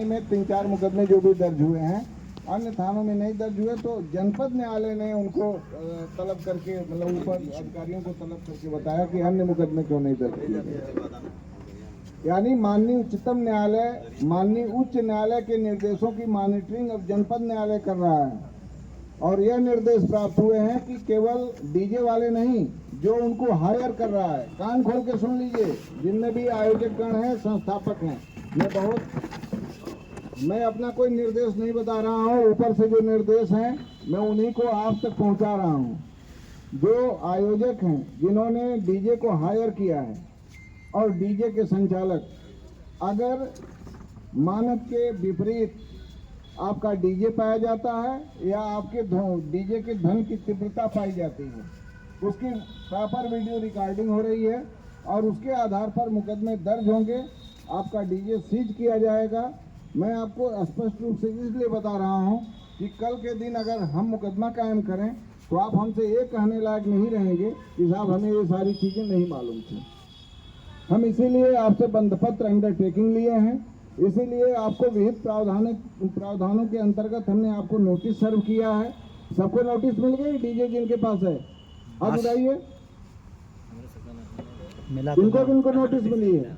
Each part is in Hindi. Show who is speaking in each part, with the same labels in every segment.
Speaker 1: में 3-4 मुकदमे जो भी दर्ज हुए हैं, अन्य थानों में नहीं दर्ज हुए, तो जनपद न्यायालय ने उनको तलब करके, मतलब ऊपर अधिकारियों को तलब करके बताया कि अन्य मुकदमे क्यों नहीं दर्ज किए गए। यानी माननीय उच्चतम न्यायालय, माननीय उच्च न्यायालय के निर्देशों की मॉनिटरिंग अब जनपद न्यायालय कर रहा है और यह निर्देश प्राप्त हुए हैं कि केवल डीजे वाले नहीं, जो उनको हायर कर रहा है, कान खोल के सुन लीजिए, जिनमें भी आयोजकगण हैं, संस्थापक हैं, मैं अपना कोई निर्देश नहीं बता रहा हूँ, ऊपर से जो निर्देश हैं मैं उन्हीं को आप तक पहुँचा रहा हूँ। जो आयोजक हैं, जिन्होंने डीजे को हायर किया है और डीजे के संचालक, अगर मानक के विपरीत आपका डीजे पाया जाता है या आपके डीजे के धन की तीव्रता पाई जाती है, उसकी प्रॉपर वीडियो रिकॉर्डिंग हो रही है और उसके आधार पर मुकदमे दर्ज होंगे, आपका डीजे सीज किया जाएगा। मैं आपको स्पष्ट रूप से इसलिए बता रहा हूं कि कल के दिन अगर हम मुकदमा कायम करें तो आप हमसे ये कहने लायक नहीं रहेंगे कि साहब हमें ये सारी चीज़ें नहीं मालूम थी। हम इसीलिए आपसे बंधपत्र अंडरटेकिंग लिए हैं, इसीलिए आपको विहित प्रावधानों के अंतर्गत हमने आपको नोटिस सर्व किया है। सबको नोटिस मिल गई, डीजे जिनके पास है हाथ उठाइए, जिनको नोटिस मिली है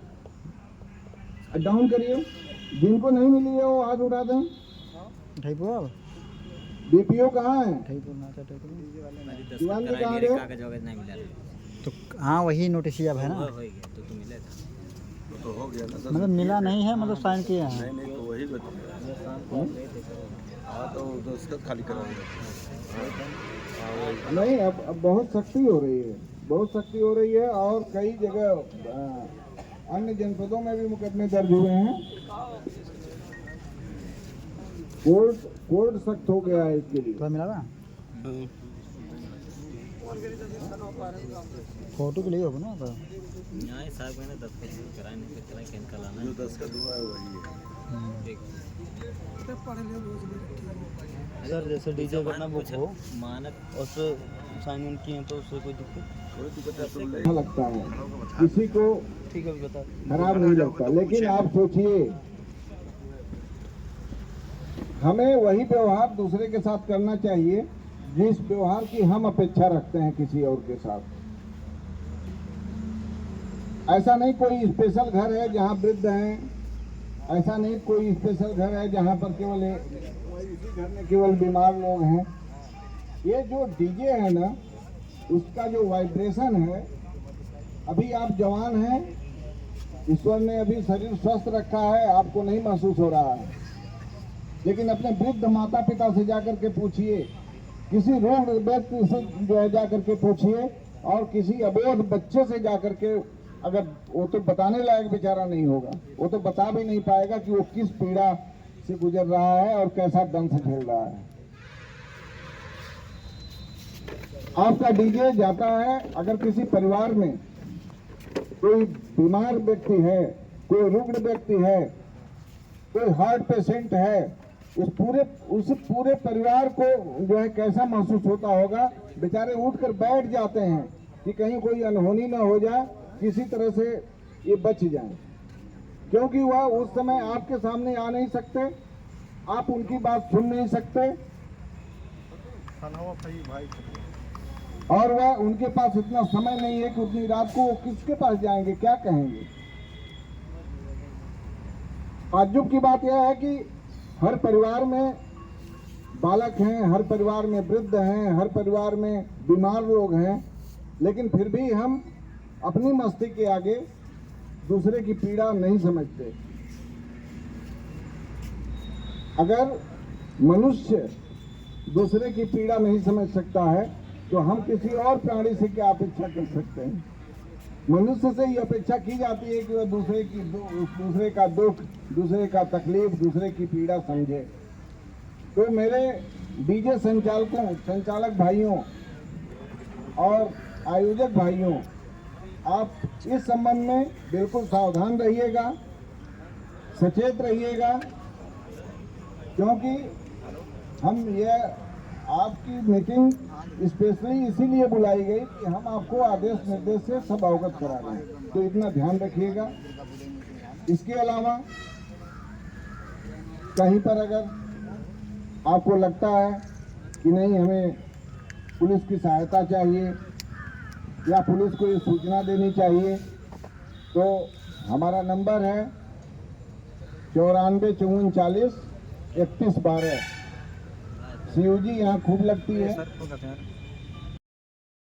Speaker 1: डाउन करिए, जिनको नहीं मिली है वो हाथ उठा दें। बीपीओ कहाँ है? दीवान में कहाँ गए?
Speaker 2: तो हाँ वही नोटिस अब है ना,
Speaker 3: तो हो गया ना,
Speaker 2: मतलब मिला नहीं है, मतलब साइन किए हैं।
Speaker 3: नहीं तो वही बताया। हाँ तो दस्तखत खाली करा
Speaker 1: नहीं, अब बहुत सख्ती हो रही है, बहुत सख्ती हो रही है और कई जगह अन्य जनपदों में भी मुकदमे दर्ज हुए हैं। कोर्ट सख्त हो गया है इसके लिए।
Speaker 2: तो मिला ना फोटो के लिए होगा ना, तो
Speaker 3: जो दस्तखत हुआ है वही है।
Speaker 4: सर जैसे डीजे करना बुक हो मानक और साइन किए तो उससे कोई दिक्कत
Speaker 1: अच्छा लगता है, किसी को
Speaker 4: ठीक है बता
Speaker 1: खराब नहीं लगता, लेकिन आप सोचिए हमें वही व्यवहार दूसरे के साथ करना चाहिए जिस व्यवहार की हम अपेक्षा रखते हैं किसी और के साथ। ऐसा नहीं कोई स्पेशल घर है जहां वृद्ध हैं, ऐसा नहीं कोई स्पेशल घर है जहां पर केवल इसी घर में केवल बीमार लोग हैं। ये जो डीजे है ना, उसका जो वाइब्रेशन है, अभी आप जवान हैं, ईश्वर ने अभी शरीर स्वस्थ रखा है, आपको नहीं महसूस हो रहा है, लेकिन अपने वृद्ध माता पिता से जाकर के पूछिए, किसी रोग व्यक्ति से जो है जाकर के पूछिए, और किसी अबोध बच्चे से जाकर के, अगर वो तो बताने लायक बेचारा नहीं होगा, वो तो बता भी नहीं पाएगा कि वो किस पीड़ा से गुजर रहा है और कैसा दंश झेल रहा है। आपका डीजे जाता है, अगर किसी परिवार में कोई बीमार व्यक्ति है, कोई रुग्ण व्यक्ति है, कोई हार्ट पेशेंट है, उस पूरे परिवार को जो है कैसा महसूस होता होगा। बेचारे उठकर बैठ जाते हैं कि कहीं कोई अनहोनी ना हो जाए, किसी तरह से ये बच जाए, क्योंकि वह उस समय आपके सामने आ नहीं सकते, आप उनकी बात सुन नहीं सकते और वह उनके पास इतना समय नहीं है कि उतनी रात को वो किसके पास जाएंगे, क्या कहेंगे। ताज्जुब की बात यह है कि हर परिवार में बालक हैं, हर परिवार में वृद्ध हैं, हर परिवार में बीमार लोग हैं, लेकिन फिर भी हम अपनी मस्ती के आगे दूसरे की पीड़ा नहीं समझते। अगर मनुष्य दूसरे की पीड़ा नहीं समझ सकता है तो हम किसी और प्राणी से क्या अपेक्षा कर सकते हैं। मनुष्य से ये अपेक्षा की जाती है कि वह दूसरे का दुख, दूसरे का तकलीफ, दूसरे की पीड़ा समझे। तो मेरे डीजे संचालक भाइयों और आयोजक भाइयों, आप इस संबंध में बिल्कुल सावधान रहिएगा, सचेत रहिएगा, क्योंकि हम आपकी मीटिंग स्पेशली इसीलिए बुलाई गई कि हम आपको आदेश निर्देश से सब अवगत करा दें, तो इतना ध्यान रखिएगा। इसके अलावा कहीं पर अगर आपको लगता है कि नहीं हमें पुलिस की सहायता चाहिए या पुलिस को ये सूचना देनी चाहिए, तो हमारा नंबर है 94 54 40 31 12। COG यहाँ खूब लगती है।